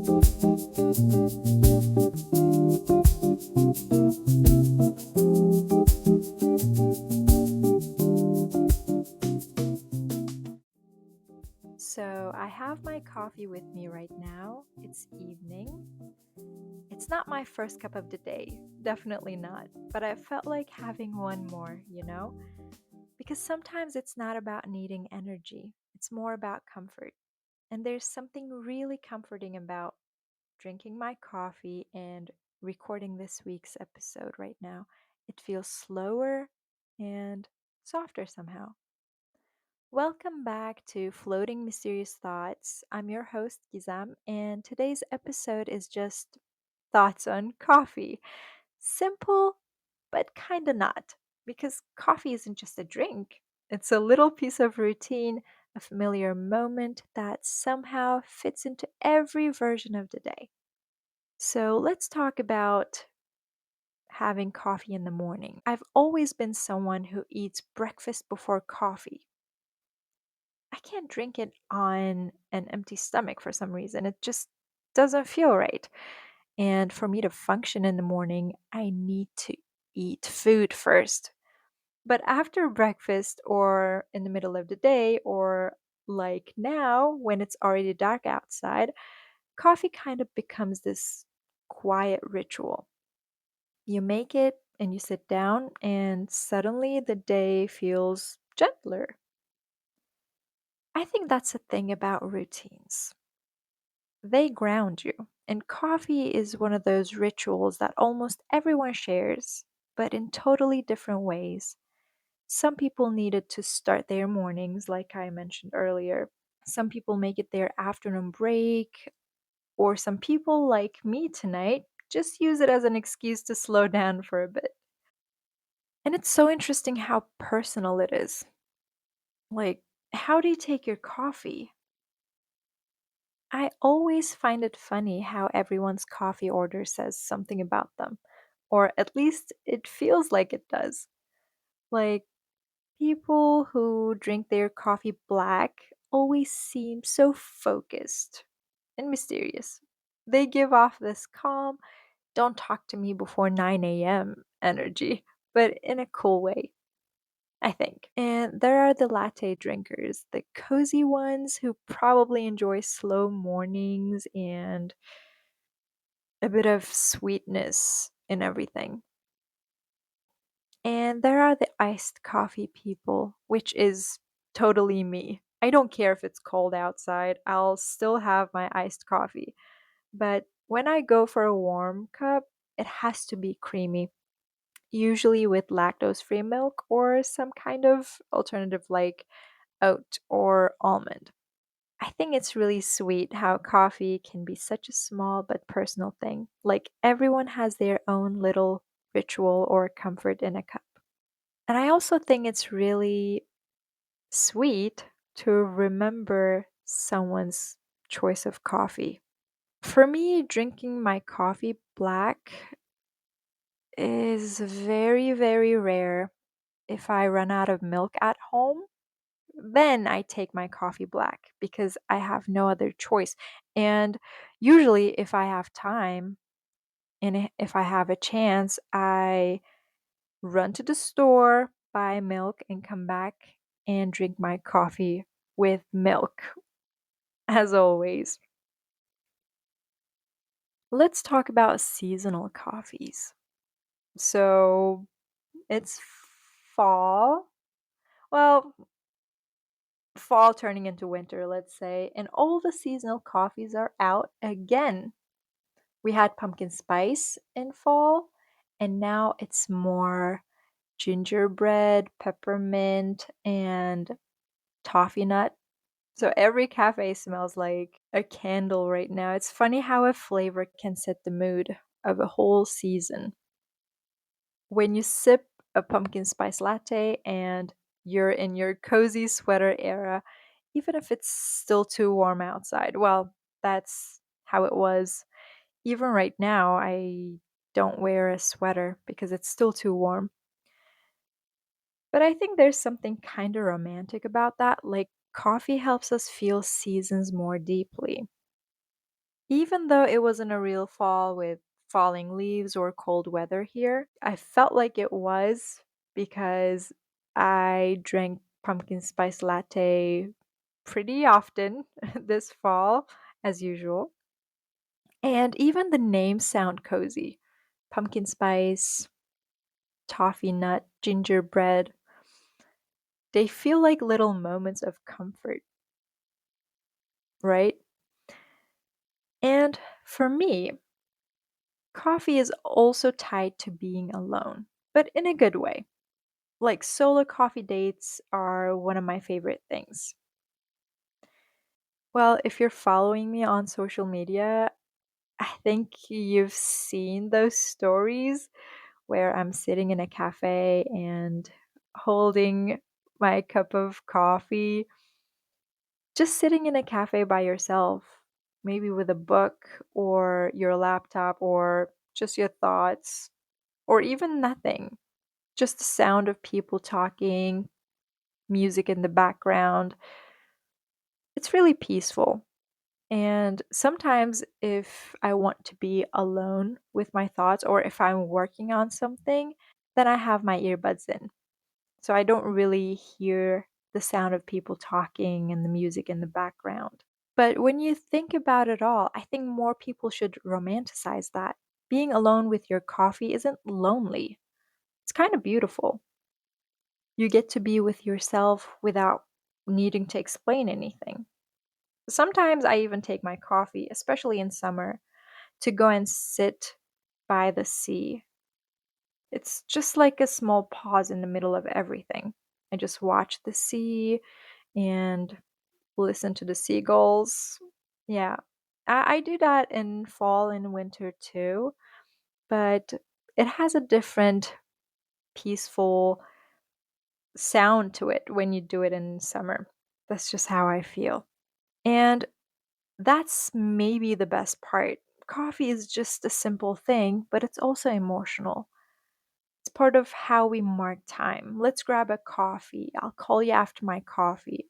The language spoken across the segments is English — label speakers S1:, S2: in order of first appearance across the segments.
S1: So, I have my coffee with me right now. It's evening. It's not my first cup of the day, definitely not, but I felt like having one more? Because sometimes it's not about needing energy, it's more about comfort. And there's something really comforting about drinking my coffee and recording this week's episode right now. It feels slower and softer somehow. Welcome back to Floating Mysterious Thoughts. I'm your host, Gizam, and today's episode is just thoughts on coffee. Simple, but kinda not, because coffee isn't just a drink, it's a little piece of routine, a familiar moment that somehow fits into every version of the day. So let's talk about having coffee in the morning. I've always been someone who eats breakfast before coffee. I can't drink it on an empty stomach for some reason. It just doesn't feel right. And for me to function in the morning, I need to eat food first. But after breakfast or in the middle of the day, or like now when it's already dark outside, coffee kind of becomes this quiet ritual. You make it and you sit down, and suddenly the day feels gentler. I think that's the thing about routines. They ground you. And coffee is one of those rituals that almost everyone shares, but in totally different ways. Some people need it to start their mornings, like I mentioned earlier. Some people make it their afternoon break, or some people, like me tonight, just use it as an excuse to slow down for a bit. And it's so interesting how personal it is. Like, how do you take your coffee? I always find it funny how everyone's coffee order says something about them, or at least it feels like it does. Like, people who drink their coffee black always seem so focused and mysterious. They give off this calm, don't talk to me before 9 a.m. energy, but in a cool way, I think. And there are the latte drinkers, the cozy ones who probably enjoy slow mornings and a bit of sweetness in everything. And there are the iced coffee people, which is totally me. I don't care if it's cold outside, I'll still have my iced coffee. But when I go for a warm cup, it has to be creamy, usually with lactose free milk or some kind of alternative like oat or almond. I think it's really sweet how coffee can be such a small but personal thing. Like everyone has their own little ritual or comfort in a cup. And I also think it's really sweet to remember someone's choice of coffee. For me, drinking my coffee black is very, very rare. If I run out of milk at home, then I take my coffee black because I have no other choice. And usually, if I have time and if I have a chance, I run to the store, buy milk, and come back and drink my coffee with milk, as always. Let's talk about seasonal coffees. So it's fall. Well, fall turning into winter, let's say, and all the seasonal coffees are out again. We had pumpkin spice in fall, and now it's more gingerbread, peppermint, and toffee nut. So every cafe smells like a candle right now. It's funny how a flavor can set the mood of a whole season. When you sip a pumpkin spice latte and you're in your cozy sweater era, even if it's still too warm outside, well, that's how it was. Even right now, I don't wear a sweater because it's still too warm. But I think there's something kind of romantic about that. Like, coffee helps us feel seasons more deeply. Even though it wasn't a real fall with falling leaves or cold weather here, I felt like it was because I drank pumpkin spice latte pretty often this fall, as usual. And even the names sound cozy. Pumpkin spice, toffee nut, gingerbread. They feel like little moments of comfort, right? And for me, coffee is also tied to being alone, but in a good way. Like solo coffee dates are one of my favorite things. Well, if you're following me on social media, I think you've seen those stories where I'm sitting in a cafe and holding my cup of coffee, just sitting in a cafe by yourself, maybe with a book or your laptop or just your thoughts or even nothing. Just the sound of people talking, music in the background. It's really peaceful. And sometimes, if I want to be alone with my thoughts or if I'm working on something, then I have my earbuds in. So I don't really hear the sound of people talking and the music in the background. But when you think about it all, I think more people should romanticize that. Being alone with your coffee isn't lonely, it's kind of beautiful. You get to be with yourself without needing to explain anything. Sometimes I even take my coffee, especially in summer, to go and sit by the sea. It's just like a small pause in the middle of everything. I just watch the sea and listen to the seagulls. Yeah, I do that in fall and winter too, but it has a different peaceful sound to it when you do it in summer. That's just how I feel. And that's maybe the best part. Coffee is just a simple thing, but it's also emotional. It's part of how we mark time. Let's grab a coffee. I'll call you after my coffee.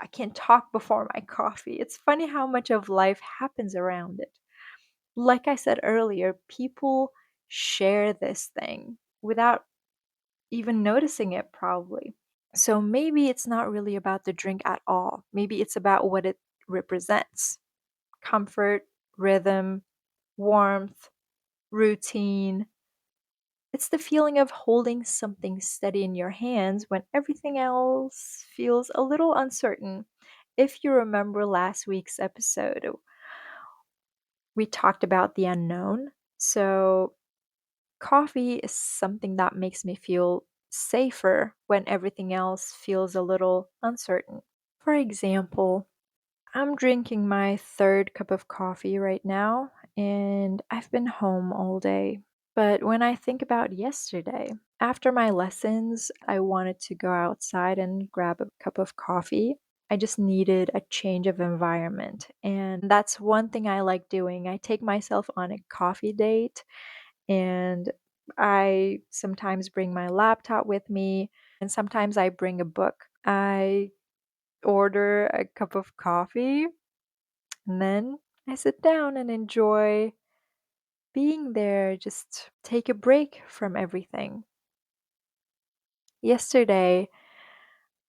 S1: I can't talk before my coffee. It's funny how much of life happens around it. Like I said earlier, people share this thing without even noticing it, probably. So maybe it's not really about the drink at all. Maybe it's about what it represents: comfort, rhythm, warmth, routine. It's the feeling of holding something steady in your hands when everything else feels a little uncertain. If you remember last week's episode, we talked about the unknown. So, coffee is something that makes me feel safer when everything else feels a little uncertain. For example, I'm drinking my third cup of coffee right now, and I've been home all day. But when I think about yesterday, after my lessons, I wanted to go outside and grab a cup of coffee. I just needed a change of environment. And that's one thing I like doing. I take myself on a coffee date, and I sometimes bring my laptop with me, and sometimes I bring a book. I order a cup of coffee, and then I sit down and enjoy being there, just take a break from everything. Yesterday,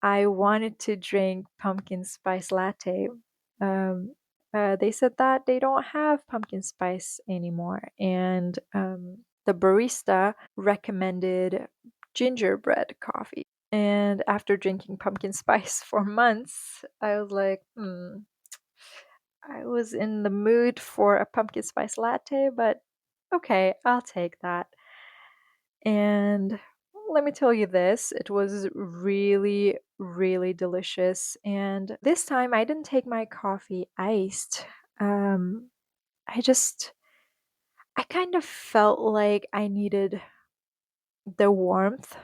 S1: I wanted to drink pumpkin spice latte. Um, they said that they don't have pumpkin spice anymore, and the barista recommended gingerbread coffee. And after drinking pumpkin spice for months, I was like, I was in the mood for a pumpkin spice latte, but okay, I'll take that. And let me tell you this, it was really, really delicious. And this time I didn't take my coffee iced. Um, I just, I kind of felt like I needed the warmth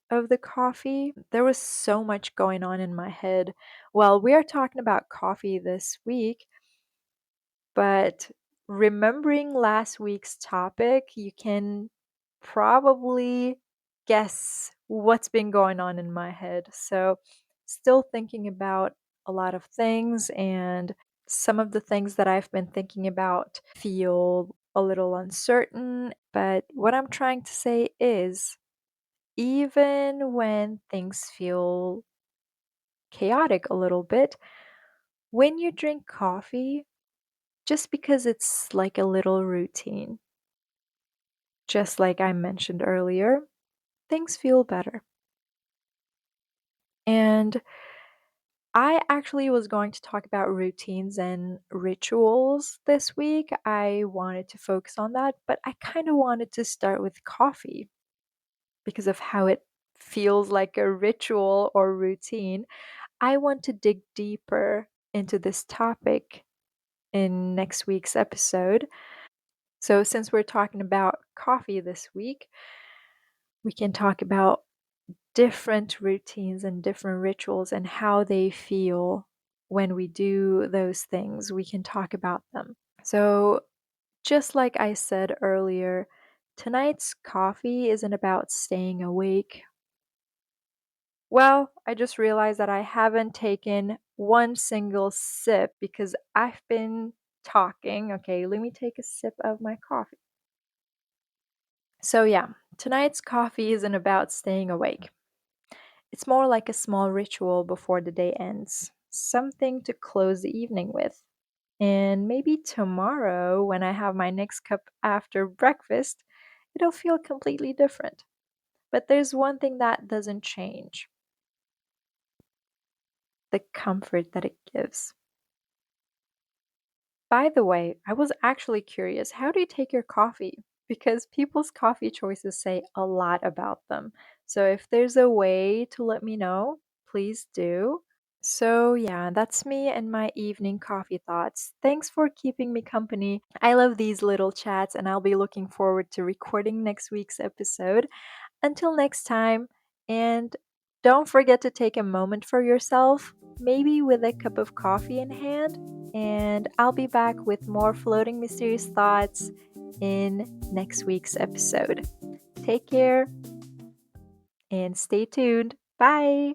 S1: of the coffee. There was so much going on in my head. Well, we are talking about coffee this week, but remembering last week's topic, you can probably guess what's been going on in my head. So, still thinking about a lot of things, and Some of the things that I've been thinking about feel a little uncertain, but what I'm trying to say is even when things feel chaotic a little bit, when you drink coffee, just because it's like a little routine, just like I mentioned earlier, things feel better. And I actually was going to talk about routines and rituals this week. I wanted to focus on that, but I kind of wanted to start with coffee because of how it feels like a ritual or routine. I want to dig deeper into this topic in next week's episode. So, since we're talking about coffee this week, we can talk about different routines and different rituals and how they feel when we do those things. We can talk about them. So, just like I said earlier, tonight's coffee isn't about staying awake. Well, I just realized that I haven't taken one single sip because I've been talking. Okay, let me take a sip of my coffee. So, yeah, tonight's coffee isn't about staying awake. It's more like a small ritual before the day ends, something to close the evening with. And maybe tomorrow, when I have my next cup after breakfast, it'll feel completely different. But there's one thing that doesn't change: the comfort that it gives. By the way, I was actually curious, how do you take your coffee? Because people's coffee choices say a lot about them. So if there's a way to let me know, please do. So, yeah, that's me and my evening coffee thoughts. Thanks for keeping me company. I love these little chats, and I'll be looking forward to recording next week's episode. Until next time, and don't forget to take a moment for yourself, maybe with a cup of coffee in hand. And I'll be back with more floating mysterious thoughts in next week's episode. Take care and stay tuned. Bye.